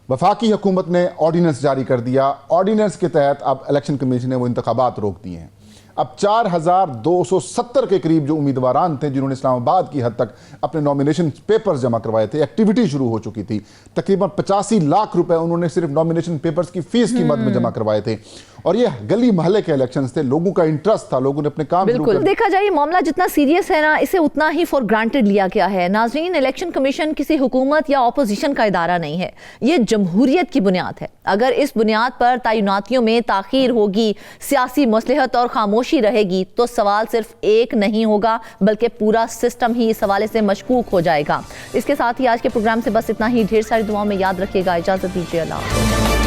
वफाकी हुकूमत ने ऑर्डिनेंस जारी कर दिया, ऑर्डिनेंस के तहत अब इलेक्शन कमीशन ने वो इंतखाबात रोक दिए हैं। अब 4270 के करीब जो उम्मीदवारान थे जिन्होंने इस्लामाबाद की हद तक अपने नॉमिनेशन पेपर्स जमा करवाए थे, एक्टिविटी शुरू हो चुकी थी, तकरीबन 85 लाख रुपए उन्होंने सिर्फ नॉमिनेशन पेपर्स की फीस की मद में जमा करवाए थे। और ये गली मोहल्ले के इलेक्शंस थे, लोगों का इंटरेस्ट था, लोगों ने अपने काम बिल्कुल देखा जाए ये मामला जितना सीरियस है ना, इसे उतना ही फॉर ग्रांटेड लिया गया है। नाज़रीन, इलेक्शन कमीशन किसी हुकूमत या ऑपोजिशन का इदारा नहीं है, ये जमहूरियत की बुनियाद है। अगर इस बुनियाद पर तैनातियों में ताखीर होगी, सियासी मसलहत और खामोशी रहेगी तो सवाल सिर्फ एक नहीं होगा बल्कि पूरा सिस्टम ही इस हवाले से मशकूक हो जाएगा। इसके साथ ही आज के प्रोग्राम से बस इतना ही। ढेर सारी दुआओं में याद रखिएगा। इजाजत दीजिए। अल्लाह।